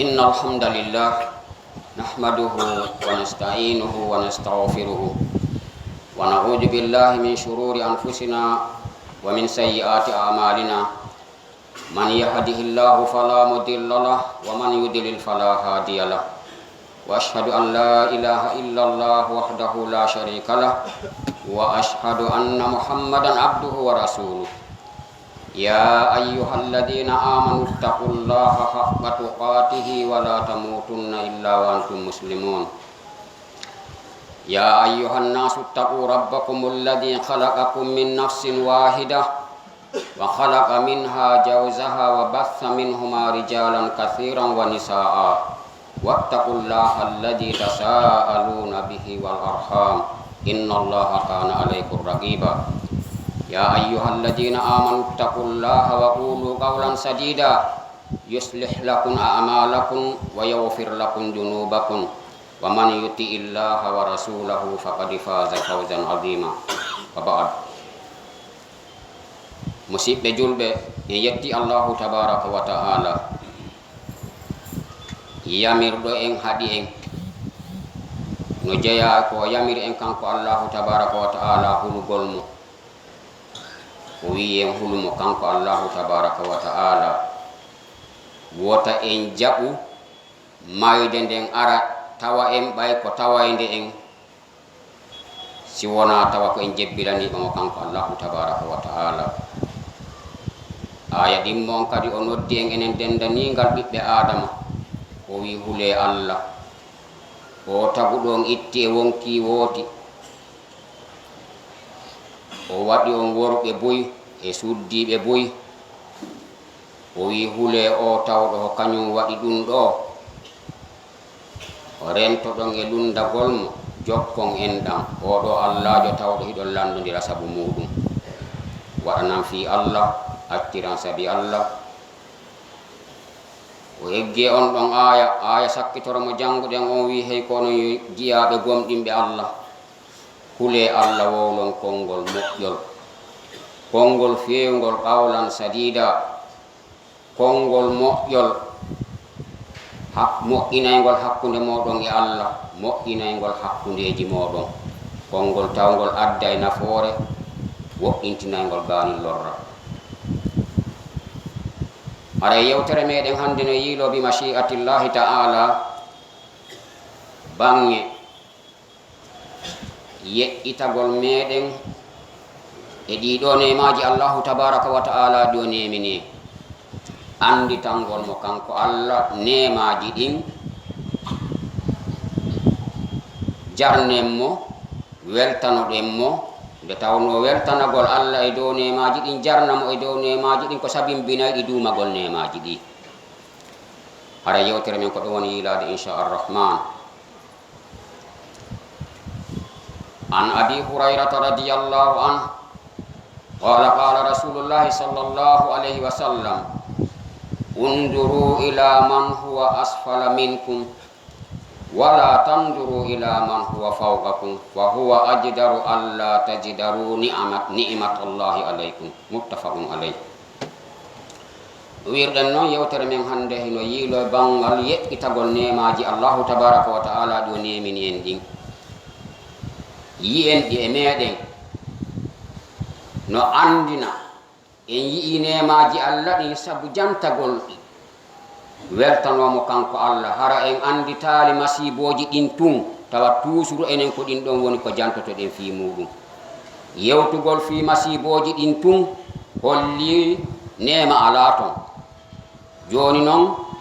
إن الحمد لله نحمده ونستعينه ونستغفره ونعوذ بالله من شرور أنفسنا ومن سيئات أعمالنا من يهده الله فلا مضل له ومن يضلل فلا هادي له وأشهد أن لا إله إلا الله وحده لا شريك له وأشهد أن محمدا عبده ورسوله يا أيها الذين آمنوا اتقوا الله حق تقاته ولا تموتن إلا وأنتم مسلمون يا أيها الناس اتقوا ربكم الذي خلقكم من نفس واحدة وخلق منها زوجها وبث منهما رجالا كثيرا ونساء واتقوا الله الذي تساءلون به والأرحام إن الله كان عليكم رقيبا يا أيها الذين آمنوا اتقوا الله وقولوا قولا سديدا يصلح لكم أعمالكم ويغفر لكم ذنوبكم ومن يطع الله ورسوله فقد فاز فوزا عظيما وبعد musidɓe julɓe en yetti allahu tabaraka wa ta'ala yamirɗo en haɗi en no jeeya ko yamiri en kanko allahu tabaraka wa ta'ala hulugol mo o wi en hulumo kanko allahu tabaraka wa ta'ala wota en jaɓu mayde nden ara tawa en ɓay ko tawayde en si wona tawa ko en jebbilaniɓamo kanko allahu tabaraka wa ta'ala aya ɗimmon kadi o noddi en enen dendanigal ɓiɓɓe adama o wi hule allah o taguɗon itti e wonki wooti o waɗi on worɓe boyi e suddiɓe boyi o wi hule o tawɗo ko kañum waɗi ɗum ɗo o rentoɗon e lundagol mo jokkon en ɗam oɗo allahjo tawɗo hiɗon landodira saabu muɗum waɗanan fi allah acciran sabi allah o egge on ɗon aya sakkitoromo janguɗen on wi hey kono jiyaɓe gomɗinɓe allah hule allah wowlon konngol moƴƴol konngol fewgol qawlan sadida konngol moƴƴol moƴƴinaygol hakkunde moɗon e allah moƴƴinaygol hakkundeji moɗon konngol tawgol adda e nafoore woɗɗintinaygol gani lorra ara yewtere meɗen hande no yiilo bi mashi'atillahi ta'ala bange yeƴƴitagol meɗen e ɗiɗo nemaji allahu tabaraka wa ta'ala ɗo nemine anditangol mo kanko allah nemaji ɗin jarnen mo weltanoɗen mo nde tawno weltanagol allah e dow nemaji ɗin jarnamo e dow nemaji ɗin ko sabimbinayɗi dumagol nemaji ɗi hara yewtere men ko ɗo woni yilade insha arrahman an abi hurairata radiyallahu anhu qala qala rasulullahi sallallahu alayhi wa sallam unduru ila man huwa asfala minkum wala tanduru ila man huwa fawqakum wa huwa ajdaru alla tajdaru ni'matallahi alaykum muttafaqun alayh wirɗen noon yewtere men hande no yiilo bangal yeƴƴitagol nemaji allahu tabaraka wa ta'ala ɗo nemini en ɗin yi'en ɗi e meɗen no andina en yi'i nemaji allah ɗin saabu jantagol weltanomo kanko allah hara en anditali masiboji ɗin tun tawa toujours enen ko ɗin ɗon woni ko jantotoɗen fi muɗum yewtugol fi masiboji ɗin tun holli nema ala ton joni noon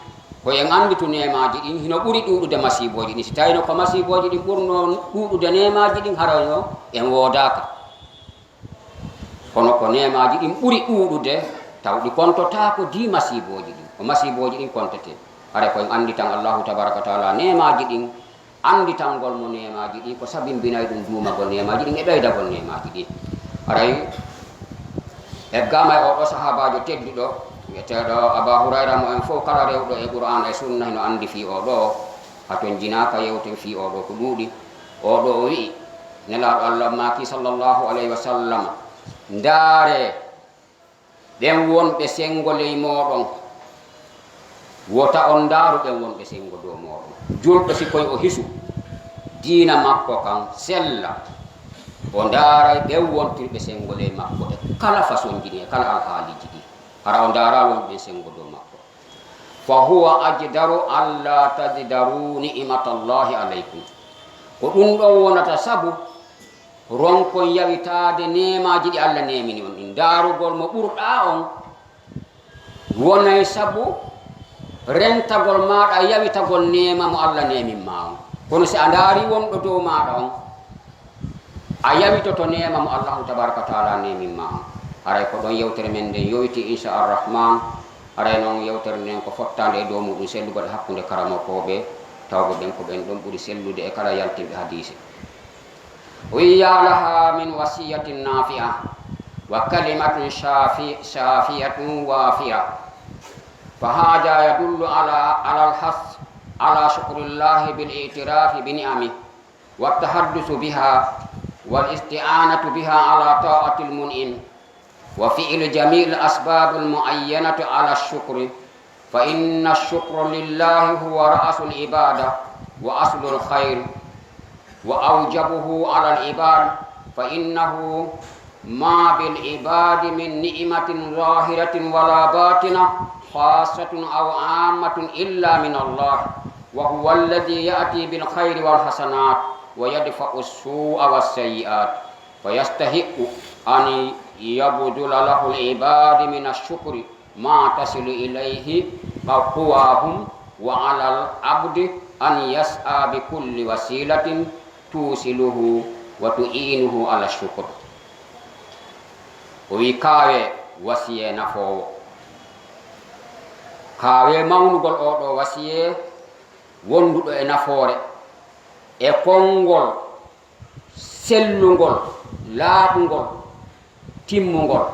koyen anditu nemaji ɗin hino ɓuuri ɗuɗude masiboji ɗin si tawino ko masiboji ɗin ɓurno ɗuɗude nemaji ɗin harano en wodaka kono ko nemaji ɗin ɓuuri ɗuɗude taw ɗi kontotako di masiboji ɗin ko masiboji ɗin kontete hara koyen anditan allahu tabaraka wa taala nemaji ɗin anditangol mo nemaji ɗin ko sabimbinay ɗum dumagol nemaji ɗin e ɓeydagol nemaji ɗin haray eggama e oɗo sahabajo tedduɗo wiyeteɗo aba hurayra mo en fof kala rewɗo e qur'an e sunna hino andi fi oɗo haton jinaka yewten fi oɗo ko ɗuuɗi oɗo o wi nelaɗo allah maki sallllahu alayhi wa sallam ndaare ɓen wonɓe sengoley moɗon wota on daaru ɓen wonɓe sengo dow moɗon julɗo sikoy o hisu diina makko kan sella o ndaaray ɓen wontirɓe sengo ley makko e kala façon jini e kala alhaaliji ɗi hara o ndaara wonɓe sengo dow makko fa huwa ajdaru alla tajdaru ni'matallahi alaykum ko ɗum ɗon wonata sabu ronkon yawitade nemaji ɗi Allah nemini on ɗin darugol mo ɓurɗa on wonay sabu rentagol maɗa yawitagol nema mo Allah neminma on kono si a daari wonɗo dow maɗa on a yawitoto nema mo Allahu tabaraka wa taala neminma on haray ko ɗon yewtere men nden yowiti incha arrahman haray noon yewtere nden ko fottande e dow muɗum sellugol hakkude karamokoɓe tawɓe ɓen ko ɓen ɗon ɓuuri sellude e kala yaltinɓe hadise ويا لها من وصية نافعة وكلمة شافية وافية فهذا يدل على الحث على شكر الله بالاعتراف بنعمه والتحدث بها والاستعانة بها على طاعة المنعم وفعل جميع الأسباب المعينة على الشكر فإن الشكر لله هو رأس العبادة وأصل الخير وأوجبه على العباد فإنه ما بالعباد من نعمة ظاهرة ولا باطنة خاصة أو عامة إلا من الله وهو الذي يأتي بالخير والحسنات ويدفع السوء والسيئات فيستحق أن يبذل له العباد من الشكر ما تصل إليه قواهم وعلى العبد أن يسعى بكل وسيلة توصله وتعينه على الشكر ويكاوي وسيه نفو كاوي mawnugol oɗo wasiye wonduɗo e nafoore e konngol sellugol laaɓugol timmugol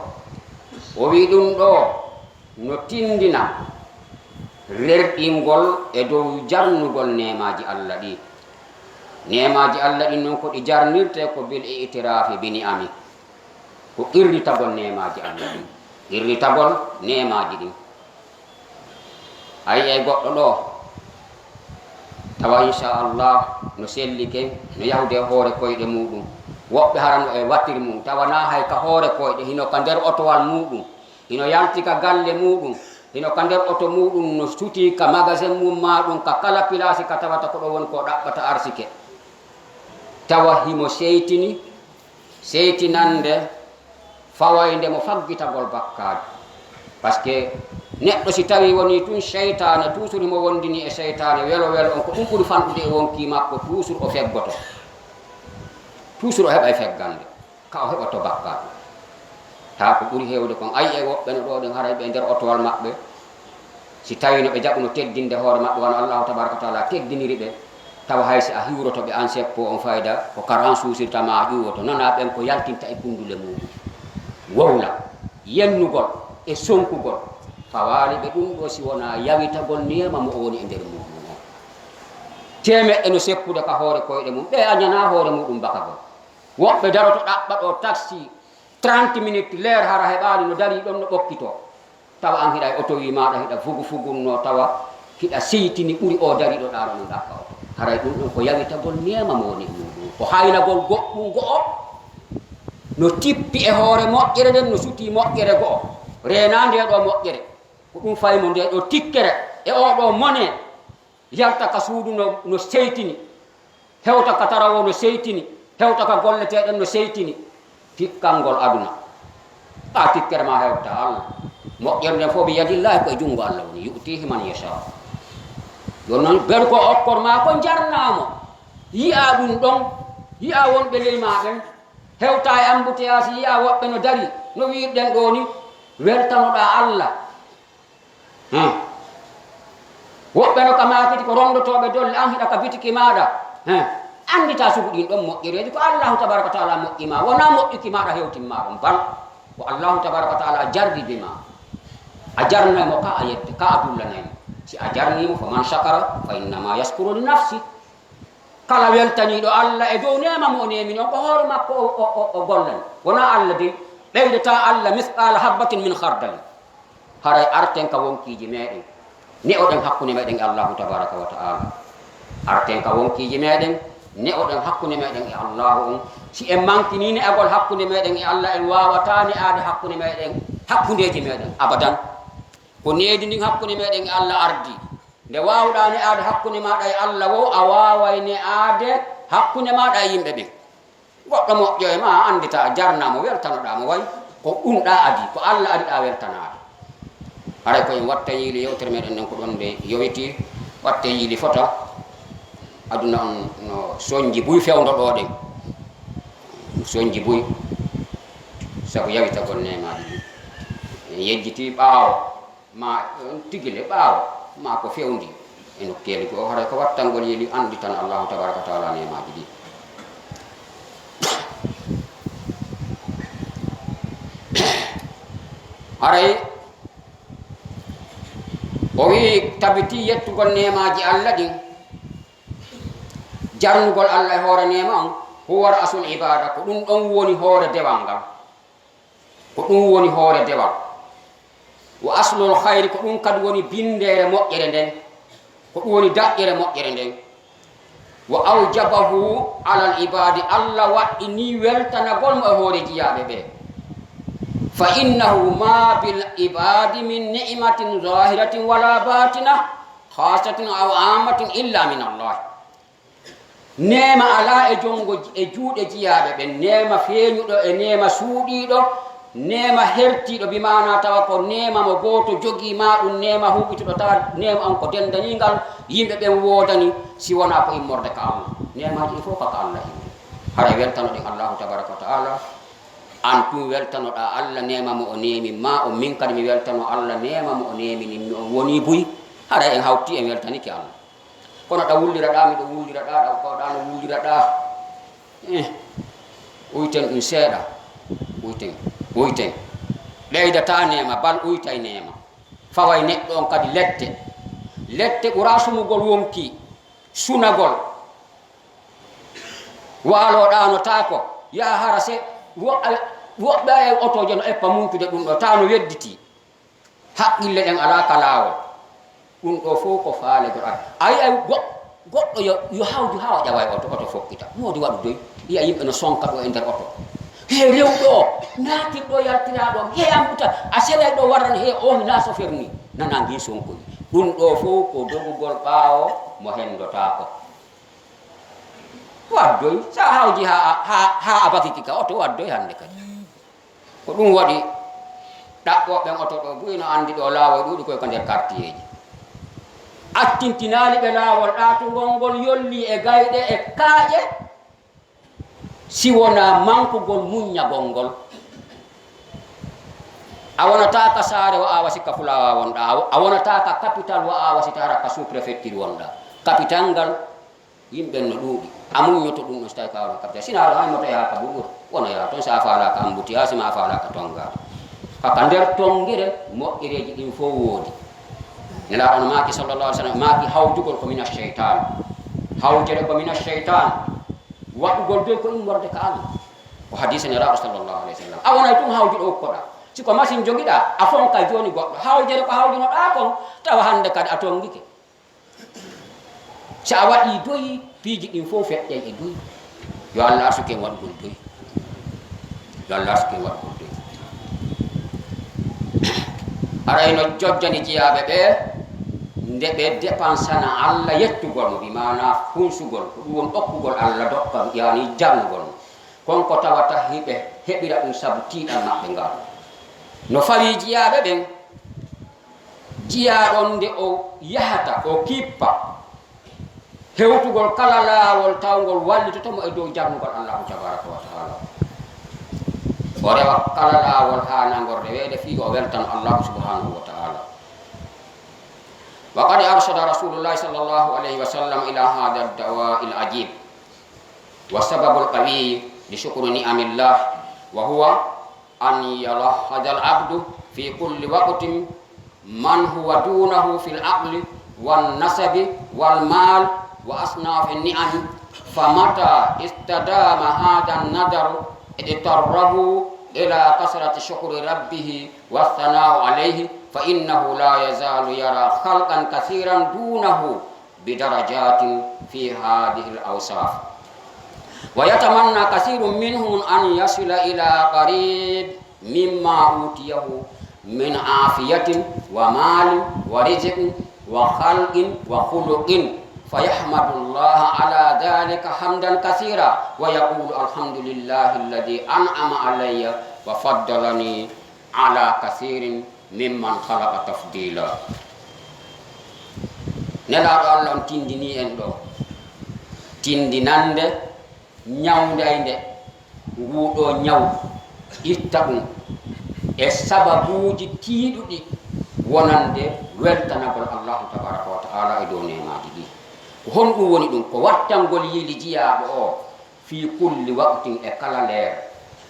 o wi ɗum ɗo no tindina rerɗingol e dow jarnugol nemaji Allah ɗi nemaji Allah ɗin noon ko ɗi jarnirte ko bil itirafi bi ni'ami ko irritagol nemaji Allah ɗin irritagol nemaji ɗin ayi e goɗɗo ɗo tawa inchallah no sellike no yahude hoore koyɗe muɗum woɓɓe harano e wattiri mum tawana hay ka hoore koyɗe hino ka nder otowal muɗum hino yalti ka galle muɗum hino ka nder oto muɗum no suti ka magasin mum maɗum ka kala pilasi ka tawata ko ɗo woni ko ɗaɓɓata arsike tawa himo seytinande fawayde mo faggitagol bakkaji par ce que neɗɗo si tawi woni tun cheytane toujours himo wondini e cheytane welo welo on ko ɗum ɓuuri fanɗude e wonki makko toujours o feggoto toujours o heɓa e feggande ka o heɓato bakkaji ta ko ɓuuri hewde kon ayi e woɓɓe no ɗo ɗen haray ɓe nder otowal maɓɓe si tawi no ɓe jaɓuno teddinde hoore maɓɓe wona Allahu tabaraka wa taala teddiniri ɓe tawa haysi a hiwroto ɓe an seppo on fayda ko karan susirtama a ƴuwoto nana ɓen ko yaltinta e kundule muɗum wowla yennugol e sonkugol fawali ɓe ɗum ɗo si wona yawitagol niyama mo o woni e nder muɗum o temeɗɗe no sekkude ka hoore koyɗe mum ɓe añana hoore muɗum bakagol woɓɓe daroto ɗaɓɓa ɗo taxi 30 minutes l'heure hara heɓani no dari ɗon no ɓokkito tawa an hiɗa e otowi maɗa hiɗa fugunno tawa hiɗa seytini ɓuuri o dari ɗo ɗaɗo no ɗaɓɓa o haray ɗum ɗon ko yawitagol niyama mo woni e muɗum ko haynagol goɗɗum go'o no tippi e hoore moƴƴere nden no suti moƴƴere go'o rena nde ɗo moƴƴere ko ɗum faymo nde ɗo tikkere e oɗo mone yalta ka suudu no seytini hewta ka tarawo no seytini hewta ka golleteɗen no seytini tikkangol aduna a tikkere ma hewta Allah moƴƴere nden fof ɓe yadillahi koye junngo Allah woni yutihi man yasha yon noon ber ko okkor ma ko jarnamo yi'a ɗum ɗon yi'a wonɓe ley maɓen hewta e embouteillage yi'a woɓɓe no dari no wirɗen ɗo ni weltanoɗa Allah woɓɓe no ka makiti ko rondotoɓe dolle an hiɗa ka bitiki maɗa andita sugu ɗin ɗon moƴƴereji ko Allahu tabaraka wa taala moƴƴima wona moƴƴuki maɗa hewtinma ɗon bal ko Allahu tabaraka wa taala jarribima a jarnaymo ka a yette ka a dullanaymo si a jarnimo fa man shakara fa innama yaskuru li nafsi kala weltaniɗo Allah e dow nema mo nemini on ko hoore makko o gollani wona Allah de ɓeydeta Allah misqala habbatin min khardalin haray arten ka wonkiji meɗen ne oɗen hakkunde meɗen e Allahu tabaraka wa ta'ala arten ka wonkiji meɗen ne oɗen hakkunde meɗen e Allahu on si en mankini ne agol hakkunde meɗen e Allah en wawata ne aade hakkunde meɗen hakkundeji meɗen abadan ko needi ndin hakkunde meɗen e Allah ardi nde wawɗa ne aade hakkunde maɗa e Allah wo a waway ne aade hakkunde maɗa e yimɓe ɓen goɗɗo moƴƴo e ma andita jarnamo weltanoɗamo way ko ɗumɗa adi ko Allah adiɗa weltanade haray koyen watta yiili yewtere meɗen nden ko ɗon nde yowiti watte yiili fota aduna on no soñji buy fewdo ɗo ɗen soñji buy sabu yawitagol nemaji ɗi en yejjiti ɓaawo ma tigile ɓaawo ma ko fewndi e nokkeli ko haray ko wattangol yiili andi tan Allahu tabaraka wa taala nemaji ɗi haray o wi tabiti yettugol nemaji Allah ɗin jarnugol Allah e hoore nema on huwa asul ibada ko ɗum ɗon woni hoore dewal ngal ko ɗum woni hoore dewal wa aslul hayri ko ɗum kadi woni bindere moƴƴere nden ko ɗum woni daƴƴere moƴƴere nden wa awjabahu alal ibadi Allah waɗɗi ni weltanagol mo e hoore jiyaɓe ɓe fa innahu ma bil ibadi min ni'matin zahiratin wala batina khasatin aw amatin illa min Allah nema ala e jongo e juuɗe jiyaɓe ɓe nema feeñuɗo e nema suuɗiɗo nema hertiɗo bimana tawa ko nema mo goto jogi ma ɗum nema huɓituɗo tawa nema on ko dendanigal yimɓe ɓen wodani si wona ko immorde ka Allah nemaji ɗi fof kaka Allah himɓe haɗa weltano ɗin Allahu tabaraka wa ta'ala an tum weltanoɗa Allah nema mo o nemi ma o min kadi mi weltano Allah nema mo o nemini mi on woni buy haɗa en hawti en weltaniki Allah kono ɗa wulliraɗa miɗo wulliraɗa ɗa kawɗano wulliraɗa uyten ɗum seeɗa uyten ɓeydata nema bal uytay nema faway neɗɗo on kadi lette ɓura sumugol wonki sunagol waloɗano ta ko ya hara se woɓɓe e otoje no eppa muntude ɗum ɗo ta no wedditi haqqille ɗen ala ka lawol ɗum ɗo fof ko faalegol ayi ay goɗɗo yo hawju ha o ƴawa oto fokkita modi waɗu doy yiya yimɓe no sonka ɗo e nder oto he rewɗo o natirɗo yaltiraɗo he ambuta a selay ɗo warani he o na chauffeur ni nana gi sonkoy ɗum ɗo fof ko dogugol ɓaawo mo hendotako waddoy sa hawji ha abakiki ka oto waddoy hande kadi ko ɗum waɗi ɗaɓɓoɓen oto ɗo buyno andi ɗo lawol ɗuɗi koy ko nder quartier ji attintinali ɓe laawol ɗatugol ngol yolli e gayɗe e kaaƴe si wona mankugol muññagol ngol a wonata ka saare wo awa sikka fulawa wonɗa a wonata ka capital wo awa si tara ka sous préfecture wonɗa capital ngal yimɓen no ɗuuɗi a muññoto ɗum ɗon so tawi ka wona capital sina aɗa hay moto yaha ka ɓuɓur wona yaha toon sa faala ka embouteillage ma faala ka tongaɗo kaka nder tongire moƴƴereji ɗin fof woodi nelaɗo no maaki sallallah alih sallam maaki hawjugol ko mina cheytan hawjere ko mina cheytan waɗugol doy ko immorde ka Allah ko hadise nelaɗo sallallah alayhi wa sallam a wonay tum hawjuɗo ukkoɗa siko machine jogiɗa a fonka joni goɗɗo hawjere ko hawjunoɗa kon tawa hande kadi a tongike si a waɗi doyi piiji ɗin fof feƴƴay e doyi yo Allah arsuken waɗugol doyi yo Allah arsuken waɗugol doyi arayno jojjani jiyaɓe ɓe nde ɓe dépensana Allah yettugol mo bimana funsugol ko ɗum won ɗokkugol Allah dokka yani jarnugol mo konko tawata hiɓe heɓira ɗum saabu tiiɗal maɓɓe ngal no fawi jiyaɓe ɓen jiyaɗon nde o yahata o kippa hewtugol kala laawol tawgol wallitotomo e dow jarnugol Allahu tabaraka wa taala o rewa kala laawol hanagol rewede fi o weltan Allahu subhanahu wa taala wa qad arshada rasulullahi sallallahu alayhi wa sallam ila hada ad-dawa al-ajib wa sababu al-qawi li shukri ni'amillah wa huwa an yalahhada al-abdu fi kulli waqtin man huwa dunahu fil aqli wan nasabi wal mal wa asnaf an-ni'am famata istadama hada an-nadar itarrahu ila kasrati shukri rabbih wa thana'u alayhi فإنه لا يزال يرى خلقا كثيرا دونه بدرجات في هذه الأوصاف ويتمنى كثير منهم أن يصل إلى قريب مما أوتيه من عافية ومال ورزق وخلق وخلق فيحمد الله على ذلك حمدا كثيرا ويقول الحمد لله الذي أنعم علي وفضلني على كثير ممن خلق تفضيلا. نلا الله تندني اندو tindinande ñawdayde nguuɗo ñaw itta ɗum e sababuji tiiɗuɗi wonande weltanagol allahu tabaraka wa taala e dow nemaji ɗi ko honɗum woni ɗum ko wattangol yiili jiyaɓo o fi kulli waqtin e kala leer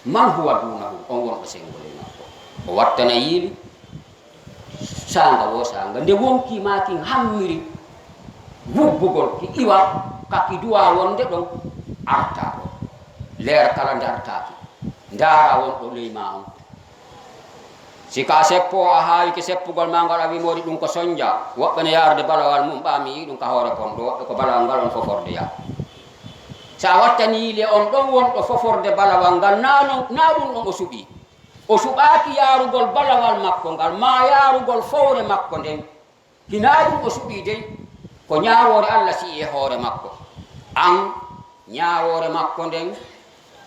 man huwa dunahu on wonɗo sengole makko o wattana yiili sanga wo sanga nde wonki makin hammiri bubbugol ki iwa kaki duwa wonde ɗon arta ɗo leer kala dartaki ndara wonɗo leyma on sika seppo a haawi ke seppugol ma ngal a wimori ɗum ko soñdia woɓɓe ne yarde balawal mum ɓami yi ɗum ka hoore kon ɗo woɓɓe ko balawal ngal on foforde ya sa wattani yile on ɗon wonɗo foforde balawal ngal na ɗum ɗon o suɓi o suɓaki yarugol balawal makko ngal ma yarugol fowre makko nden hina ɗum o suɓi dey ko ñawore allah si e hoore makko an ñawore makko nden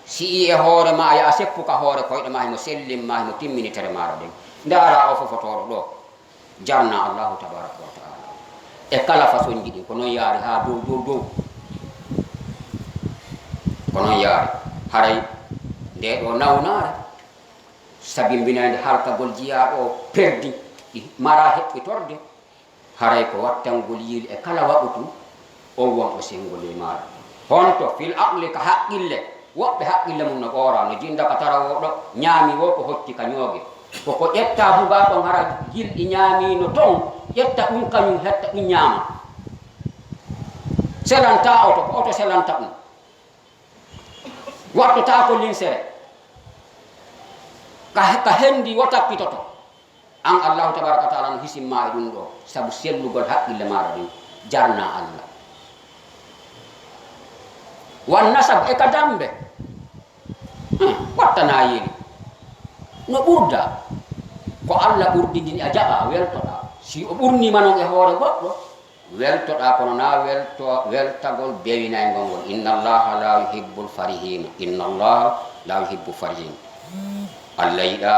si e hoore ma ya seppu ka hoore koyɗe ma himo sellim ma himo timminitere maɗa ɗen ndara o fofotoɗo ɗo jarna allahu tabaraka wa taala e kala façon ji ɗin ko noon yaari ha dow ko noon yaari haray nde ɗo nawnare sabimbinande halkagol jiyaɗo o perdi mara heɓɓitorde haray ko wattangol yiili e kala waɓutu o wonɗo sengol e maɗa honto fil aqli ka haqqille woɓɓe haqqille mum no ɓoora no jinda ka tara woɗo ñaami wo ko hotti ka ñooge koko ƴetta buga ɗon hara gilɗi ñaamino ton ƴetta ɗum kañum hetta ɗum ñaama selanta oto ko oto selanta ɗum wattota ko linsere ka hendi wo tappitoto an allahu tabaraka wa taala no hisimma e ɗum ɗo saabu sellugol haqqille maɗa ɗum jarna allah wan nasab e ka dambe wattana yeeli no ɓurda ko allah ɓurdidini a jaɓa weltoɗa si o ɓurnima noon e hoore goɗɗo weltoɗa kono na weltagol bewinaygol ngol inna allaha la yuhibbul farihina inna allaha la yuhibbu farihin allah yiɗa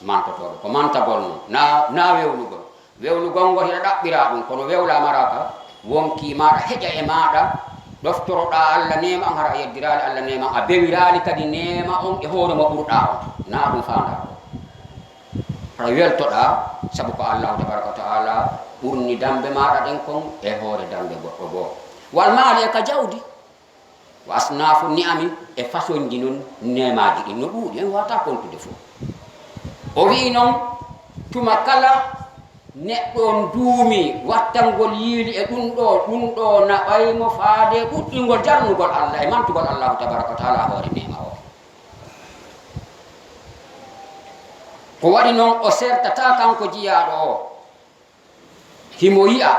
mantotoɓe ko mantagol noon na wewlugol ngol hiɗa ɗaɓɓira ɗum kono wewla maraka wonki maɗa heƴa e maɗa ɗoftoroɗa allah nema an hara a yeddirali allah nema a bewirali kadi nema on e hoore mo ɓurɗa on na ɗum fanda ɗo hara weltoɗa saabu ko allahu tabaraka wa taala ɓurni dambe maɗa ɗen kon e hoore dambe goɗɗo goo wal maali e ka jawdi wa asnafu ni'ami e façon ji noon nemaji ɗin no ɓuuɗi en wata kontude fof o wi noon tuma kala neɗɗo duumi wattangol yiili e ɗum ɗo naɓaymo faade ɗuɗɗingol jarnugol allah e mantugol allahu tabaraka wa taala hoore nema o ko waɗi noon o sertata kanko jiyaɗo o himo yi'a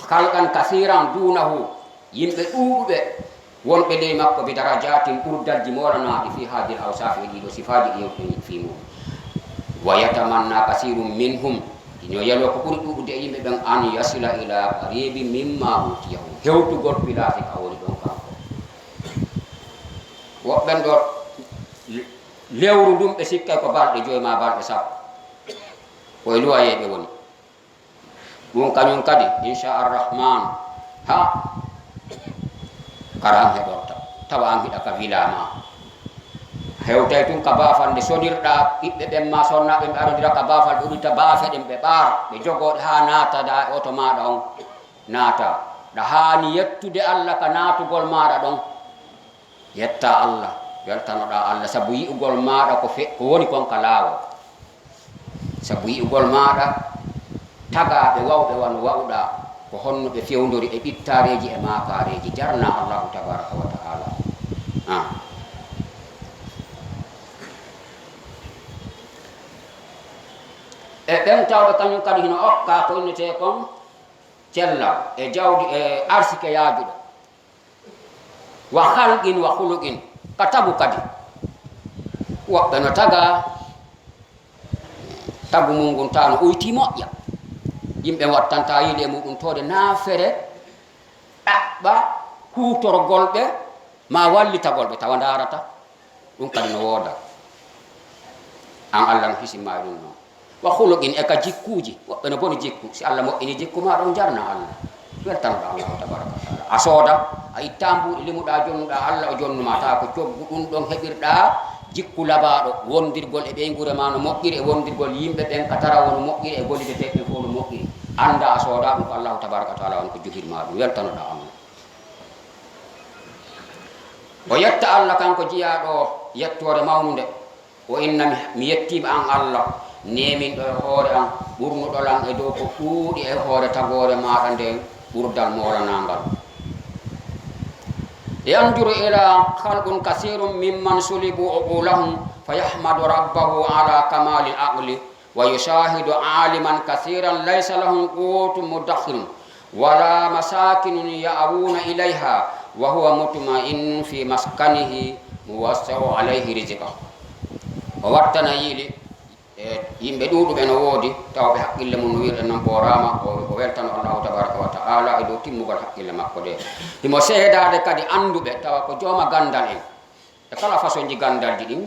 kalqan kasiran dunahu yimɓe ɗuuɓɓe wonɓe ley makko bi darajatin ɓurdalji moranaɗi fi hadil awsafi e ɗiɗo sifaji ɗi fi mum wa yatamanna kasirun minhum ino yalo ko ɓuri ɗuɗude e yimɓe ɓen an yasila ila qaribi mimma utiyahu hewtugol pilasi ka woni ɗon kanko woɓɓen ɗo lewru ndum ɓe sikkay ko balɗe joyi ma balɗe sappo koye luwayeɓe woni ɗum kañum kadi inchalrahman ha karam heɓorta tawa an hiɗa ka wilama hewtay tun ka bafal nde sodirɗa ɓiɓɓe ɓen ma sonnaɓe ɓe arodira ka bafal ɓe ɗuta bafe ɗen ɓe ɓaara ɓe jogoɗe ha natada e oto maɗa on naata ɗa hani yettude allah ka natugol maɗa ɗon yetta allah weltanoɗa allah saabu yi'ugol maɗa ko woni kon ka laawol saabu yi'ugol maɗa tagaɓe wawɓe wano wawɗa ko honno ɓe fewdori e ɓittareji e makareji jarna allahu tabaraka wa taala e ɓen tawɓe kañum kadi hino okka ko innete kon cella e jawdi e arsike yaajuɗo wa halqin wa huluqin ka tagu kadi woɓɓe no taga tagu mum ngun ta no uyti moƴƴa yimɓe wattanta yiide muɗum tode naafere ɗaɓɓa hutorgolɓe ma wallitagolɓe tawa darata ɗum kadi no wooda an Allah no hisimma ɗum noon wa huluqin e ka jikkuji woɓɓe no boni jikku si Allah moƴƴini jikku ma ɗon jarna Allah weltanoɗa Allahu tabaraka wa taala a sooda a itta mbuɗi limuɗa jonnuɗa Allah o jonnuma ta ko coggu ɗum ɗon heɓirɗa jikku labaɗo wondirgol e ɓeygure ma no moƴƴiri e wondirgol yimɓe ɓen ka tara wono moƴƴiri e gollide teɓɓe fof no moƴƴiri anda a sooda ɗum ko Allahu tabaraka wa taala won ko jogirma ɗum weltanoɗa Allah o yetta Allah kanko jiyaɗo yettore mawnude o inna mi yettima an Allah neminɗo e hoore an ɓurnuɗolan e dow ko ɗuuɗi e hoore tagore maɗa nde ɓurdal molanangal yanjuru ila halqun kasirun mimman sulibu uqulahum fayahmadu rabbahu ala kamali aqli wa yushahidu aliman kasiran laysa lahum qutu mudakhirun wala masakinun ya'awuna ilayha wa huwa mutma'innun fi maskanihi muwassau alayhi rizqa o wattana yiili yimɓe ɗuɗuɓe no woodi tawa ɓe haqqille mum no wirɗe non borama o weltano Allahu tabaraka wa taala e dow timmugal haqqille makko de himo seedade kadi anduɓe tawa ko jooma gandal en e kala façon ji gandalji ɗin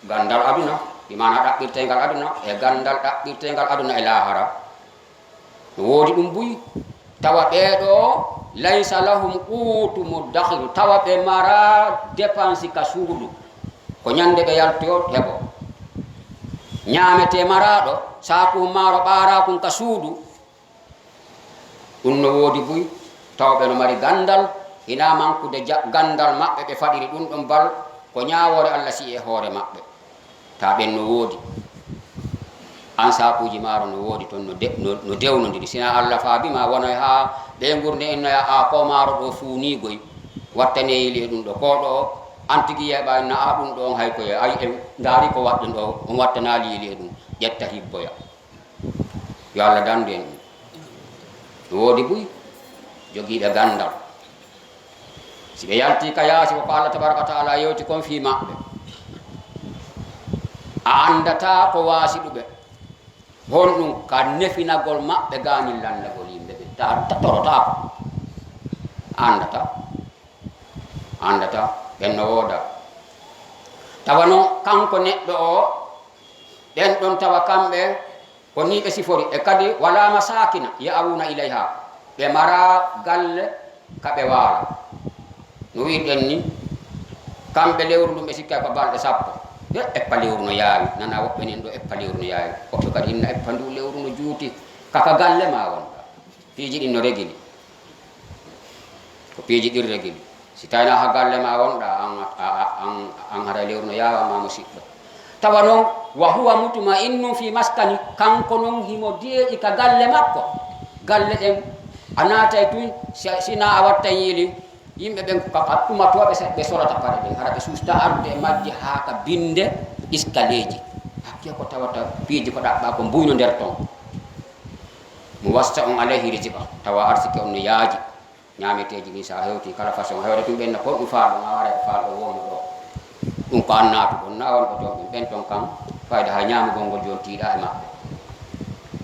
gandal aduna imana ɗaɓɓirtengal aduna e gandal ɗaɓɓirtengal aduna e lahara no woodi ɗum buyi tawa ɓeeɗo laysa lahum qutu mudakhiru tawa ɓe mara dépense ka suudu ko ñande ɓe yaltoyo heɓo ñaamete maraɗo saku maaro ɓaarakum ka suudu ɗum no woodi buy tawɓe no mari gandal hina mankude gandal maɓɓe ɓe faɗiri ɗum ɗon bal ko ñawore Allah si e hoore maɓɓe ta ɓen no woodi an sakuji maaro no woodi toon no dewnodiri sina Allah faabima wonoy ha ɓe gurde ennoya a ko maaro ɗo fuunigoy wattaneyili e ɗum ɗo ko ɗo antigi yeɓa na a ɗum ɗon hay koye ay en daari ko waɗɗen ɗo on wattana liili e ɗum ƴetta hibboya yo Allah dandu en ɗum no woodi buy jogiiɓe gandal si ɓe yalti ka yaasi ko Allah tabaraka wa taala yewti kon fi maɓɓe a andata ko waasiɗuɓe hon ɗum ka nefinagol maɓɓe ganillandagol yimɓe ɓe ta torotako andata ɓen no wooda tawa noon kanko neɗɗo o ɗen ɗon tawa kamɓe ko ni ɓe sifori e kadi wala masakina ya'awuna ilayha ɓe mara galle kaɓe waala no wirɗen ni kamɓe lewru ɗum ɓe sikka ko balɗe sappo eppa lewru no yaawi nana woɓɓe nen ɗo eppa lewru no yaawi woɓɓe kadi hinna eppa ndu lewru no juuti kaka galle ma wonɗa piiji ɗin no regili ko piiji ɗin regili si tawina ha galle ma wonɗa an hara lewru no yawama musidɗo tawa noon wa huwa mutma'innun fi maskani kanko noon himo deeƴi ka galle makko galle ɗen a naatay tun sina a watta yiili yimɓe ɓen kaka ɗumatoɓe ɓe sorata pare ɗen hara ɓe susta arde e majji ha ka binde iskaleji hakke ko tawata piiji ko ɗaɓɓa ko mbuyno nder ton mo wasta on alayhi rizqa tawa arsike on no yaaji ñameteji ni sa hewti kala façon hewde tum ɓenna ko ɗum faaɗo a wara ko faaɗo wonno ɗo ɗum ko annatu ɗon na won ko joɓe ɓen ton kam fayda ha ñamugol ngol joni tiiɗa e maɓɓe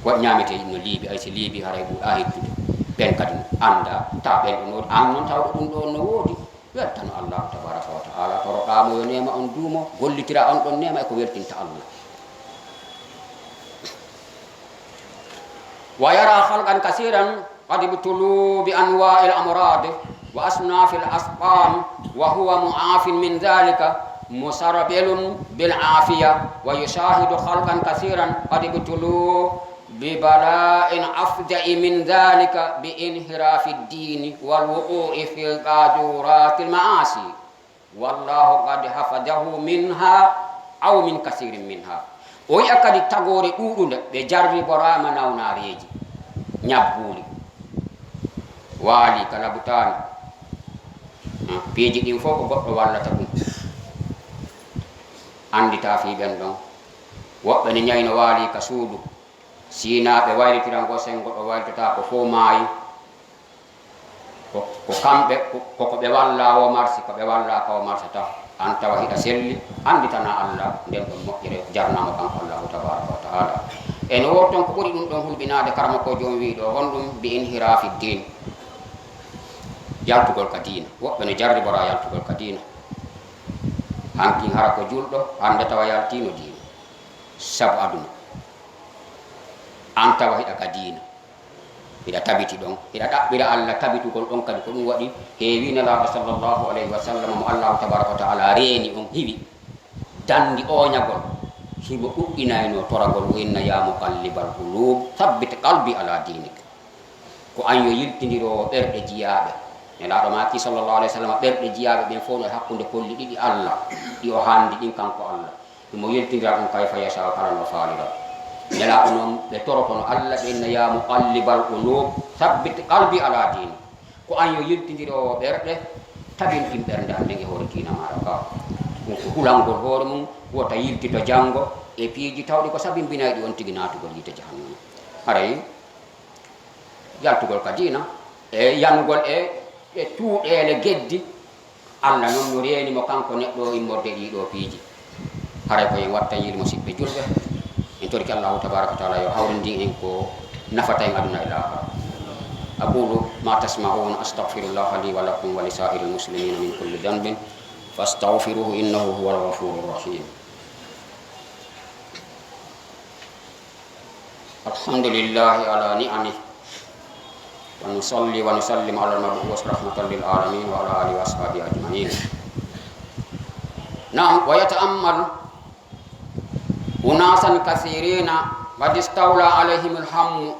ko ñameteji no liibi ay si liibi haray ɓuuɗa hettude ɓen kadi anda ta ɓen ɗo an noon tawɗo ɗum ɗo no woodi weltano Allahu tabaraka wa taala toroɗamo yo nema on duumo gollitira on ɗon nema e ko weltinta Allah wa yara halqan kasiran قد ابتلوا بأنواع الأمراض وأصناف الأسقام وهو معاف من ذلك مسربل بالعافية ويشاهد خلقا كثيرا قد ابتلوا ببلاء أفجع من ذلك بانحراف الدين والوقوع في قاذورات المعاصي والله قد حفظه منها أو من كثير منها ويأكد تغوري أولو بجرب براما ناوناريجي نبولي waali kala butani piiji ɗin fof ko goɗɗo wallata ɗum andita fi ɓen ɗon woɓɓe ne ñayno waali ka suudu sina be waylitirango sengo do wayltata ko fo maayi ko kambe ko be walla o marsi ko be walla ko marsata an tawa hida selli anditana Allah den do mokkire jarnama kan Allah tabaraka wa taala en worton ko buri dum don hulbinaade karama ko jom wi do hondum bi inhirafi din yaltugol ka diina wobbe no jarri bora yaltugol ka diina hanki hara ko juldo hande tawa yaltino diina sabu aduna an tawa hida ka diina ida tabiti don ida dabbira Allah tabitugol don kadi ko dum wadi heewi nala sallallahu alaihi wasallam mo Allah tabaraka wa taala reeni on hiwi dandi o nyagol hibo ubbinayno toragol inna ya muqallibal qulub thabbit qalbi ala dinik ko anyo yiltindiro berde jiyabe nela do maki sallallahu alaihi wasallam berde jiyabe ben fono hakkunde kolli didi Allah di o handi din kanko Allah mo yiltindira on kayfa yasha kala no falira nela non be torotono Allah inna ya muqallibal qulub thabbit qalbi ala din ko anyo yiltindiro berde tabin tim berde ande hore kina maraka ko hulangol hore mum wota yiltito jango e piiji tawdi ko sabin binaydi on tigi natugol yite jahannama haray yaltugol kadina e yangol e tuuɗele geddi Allah non no reeni mo kanko neddo immorde ɗiɗo piiji haray ko en watta yilmo sibbe julbe en torki Allah tabaraka wa taala yo hawrindi en ko nafata en aduna ila aqulu ma tasma'un astaghfirullah li wa lakum wa li sa'iril muslimin min kulli dhanbin fastaghfiruhu innahu huwal ghafurur rahim. Alhamdulillahi ala ni'amih wa nusalli wa nusallim ala al-mab'us rahmatan lil alamin wa ala alihi wa ashabihi ajma'in. Na'am wa yata'ammal unasan katsirina qad istawla alaihim al-hamm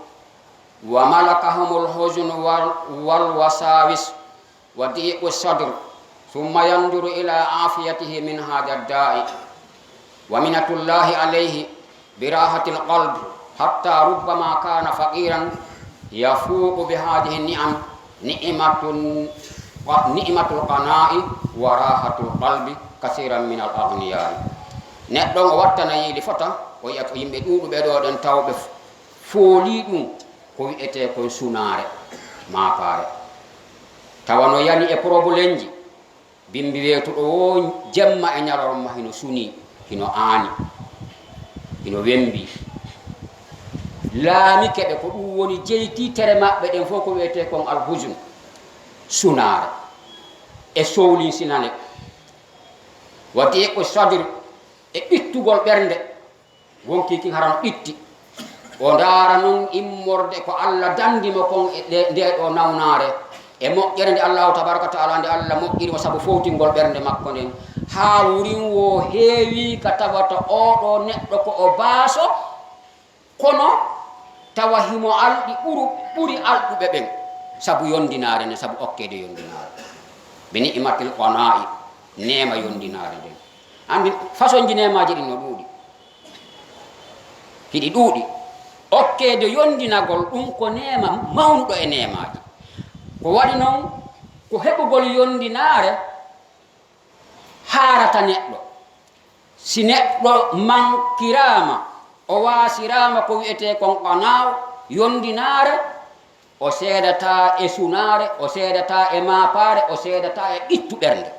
wa malakahum al-huzn wal wasawis wa dhiqu sadr thumma yanzuru ila afiyatihi min hadha ad-da'i wa minatullahi alayhi birahatil qalbi hatta rubbama kana faqiran yafuqu bihadhihi ni'am ni'matul qana'i wa rahatul qalbi kaseeran min al-aghniya neddo o wattana yidi fota o yak yimbe duudube do den tawbe fooli dum ko wiete ko sunare maapare tawano yani e problemji bimbi wetu do jemma e nyalorma hino suni hino ani hino wembi laami keɓe ko ɗum woni jeyti tere maɓɓe ɗen fof ko wiyete kon alhujun sunare e sowlin sinane waddi ko sadir e ɓittugol ɓernde wonki kin harano ɓitti o ndaara noon immorde ko Allah dandimo kon e nde ɗo nawnare e moƴƴere nde Allahu tabaraka taala nde Allah moƴƴirimo sabu fowtingol ɓernde makko nden ha wurin wo heewi ka tawata oɗo neɗɗo ko o baaso kono tawa himo alɗi ɓuri alɗuɓe ɓen sabu yondinare nde sabu okkede yondinare be ni'matil qana'i nema yondinare nden andi façon ji nemaji ɗin no ɗuuɗi hiɗi ɗuuɗi okkede yondinagol ɗum ko nema mawnuɗo e nemaji ko waɗi noon ko heɓugol yondinare harata neɗɗo si neɗɗo mankirama o wasirama ko wi'ete kon qana'u yondinare o seedata e sunare o seedata e mapare o seedata e ɓittu ɓernde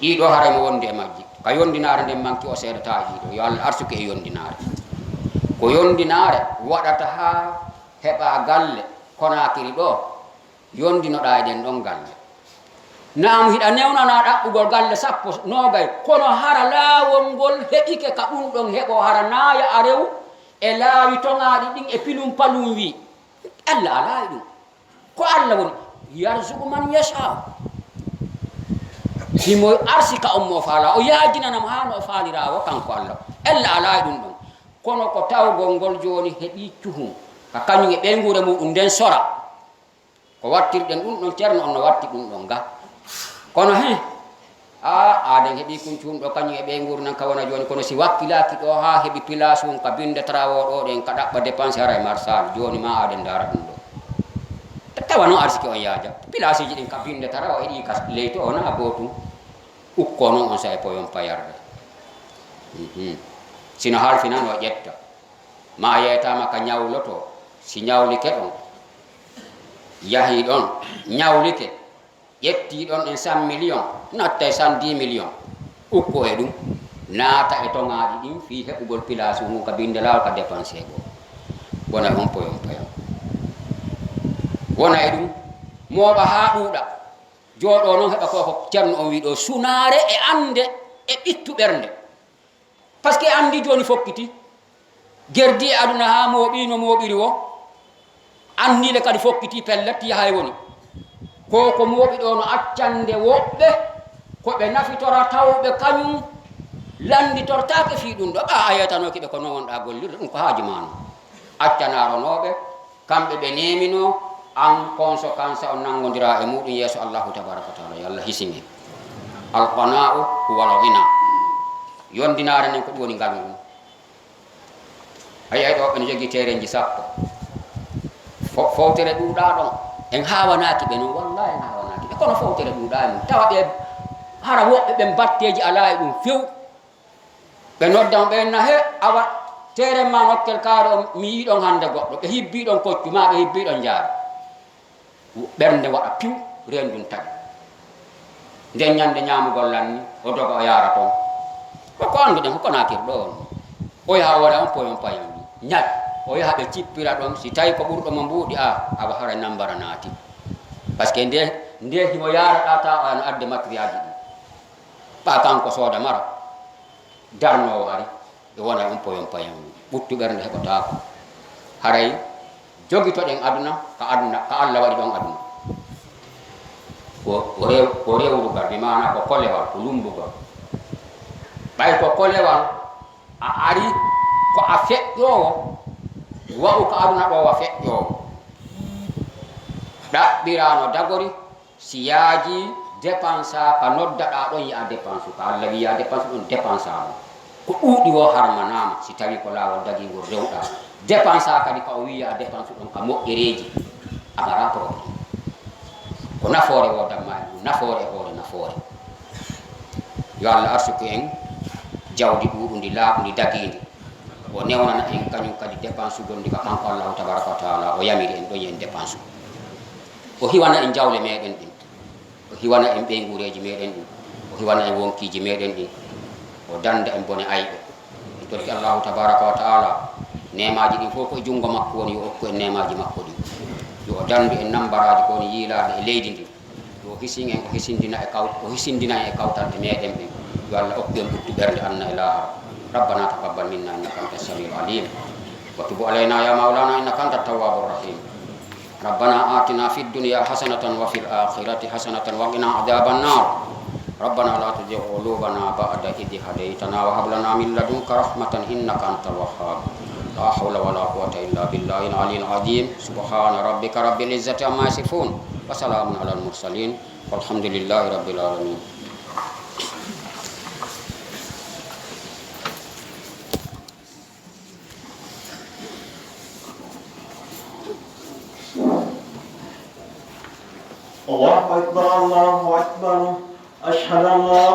ɗiɗo haraymo wondi e majji ka yondinare nden manki o seedata e ɗiɗo yo Allah arsuke e yondinare ko yondinare waɗata ha heɓa galle konakiri ɗo yondinoɗa e ɗen ɗon galle naam hiɗa newnana ɗaɓɓugol galle sappo nogay kono hara laawol ngol heɓike ka ɗum ɗon heɓo hara naaya a rew e laawi toŋaaɗi ɗin e pilum palum wi Allah alaayi ɗum ko Allah woni yarzuqu man yasha himo arsika on mo faala o yaajinanam haa no o faalirawo kanko Allah Allah alaayi ɗum ɗon kono ko tawgol ngol jooni heɓi cuhum ka kañum e ɓeyngure muɗum nden sora ko wattirɗen ɗum ɗon ceerno on no watti ɗum ɗon ga kono aden heɓi kuncum ɗo kañum e ɓeynguru nan ka wona joni kono si wakkilaki ɗo ha heɓi place mum ka binde trawo ɗo ɗen ka ɗaɓɓa dépense hara e marsal joni ma aden dara ɗum ɗo tawa noon arsiki on yaaja place ji ɗin ka binde tarawa heɗi ka leyto ona botum ukko noon on sa e poyon payarde sino halfinan o ƴetta ma yeytama ka ñawloto si ñawlike ɗon yahi ɗon ñawlike ƴetti ɗon en 100 million natta e 110 million ukko e ɗum naata e toŋaji ɗin fi heɓugol place mum ka binde lawol ka dépensé go wona on poyon wona e ɗum mooɓa ha ɗuuɗa jooɗo noon heɓa koko ceerno on wi ɗo sunare e ande e ɓittu ɓernde par ce que andi joni fokkiti gerdi e aduna ha mooɓi no mooɓiri wo andile kadi fokkiti pelletti hay woni koko mooɓi ɗo no accande woɓɓe koɓe nafitora tawɓe kañum landitortake fi ɗum ɗo a yeytanoki ɓe ko no wonɗa gollirde ɗum ko haaji ma no accanaronoɓe kamɓe ɓe nemino an conséquence o nangodira e muɗum yeeso allahu tabaraka wa taala yo allah hisini alqana'u huwal ghina yondinare nen ko ɗum woni ngal ɗum ay ɗo ɓe no jogui tereji sappo fowtere ɗuuɗa ɗon en hawanaki ɓe noon wallahi en hawanaki ɓe kono fowtere ɗuuɗa e mum tawa ɓe hara woɓɓe ɓe batteji ala e ɗum few ɓe noddan ɓenna he awa teren ma nokkel kaare o mi yiɗon hande goɗɗo ɓe hibbiɗon koccu ma ɓe hibbiɗon jaara ɓernde waɗa piw rendum taƴi nden ñande ñamugol lanni o doga o yaara toon koko anduɗen ko konakir ɗo on o yaha waɗa on poyon payam ñat o yaha ɓe cippira ɗon si tawi ko ɓurɗo mo mbuuɗi awa hara nambara naati par ce que nde himo yaraɗa ta ano adde matériel ji ɗi ɓa kanko sooda mara darnowo ari e wona on poyon payam ɓuttu ɓernde heɓotako haray jogitoɗen aduna ka Allah waɗi ɗon aduna ko rewrugal mi mana ko kolewal ko lumbugol ɓay ko kolewal a ari ko a feƴƴowo wa'u ko aduna ɗo wa feƴƴowo ɗaɓɓirano dagori si yaaji dépense ka noddaɗa ɗon yiya dépense ka Allah wiya dépense ɗon dépense mo ko ɗuuɗi wo harmanama si tawi ko lawol dagigol rewɗa dépense kadi ka o wiya dépense ɗon ka moƴƴereji agara probléme ko nafoore wo damma ɗum nafoore e hoore nafoore yo Allah arsuku en jawdi ɗuɗundi laaɓundi dagindi o newnana en kañum kadi dépense gondi ka kanko allahu tabaraka wa taala o yamiri en ɗon yen dépense o hiwana en jawle meɗen ɗin o hiwana en ɓeygureji meɗen ɗin o hiwana en wonkiji meɗen ɗin o danda en bone ayɓe en torki allahu tabaraka wa taala nemaji ɗin fof koye junngo makko woni yo okku en nemaji makko ɗin yo o dandu en nambaraji ko woni yiilade e leydi ndi yo hisin en o hisindina e kawtalɗe meɗen ɓen yo Allah okku en ɓuttu ɓernde anna e lahara ربنا تقبل منا انك انت السميع العليم وتب علينا يا مولانا انك انت التواب الرحيم ربنا آتنا في الدنيا حسنة وفي الآخرة حسنة وقنا عذاب النار ربنا لا تزغ قلوبنا بعد إذ هديتنا وهب لنا من لدنك رحمة إنك أنت الوهاب لا حول ولا قوة إلا بالله العلي العظيم سبحان ربك رب العزة عما يصفون وسلام على المرسلين والحمد لله رب العالمين. الله أكبر الله أكبر أشهد أن لا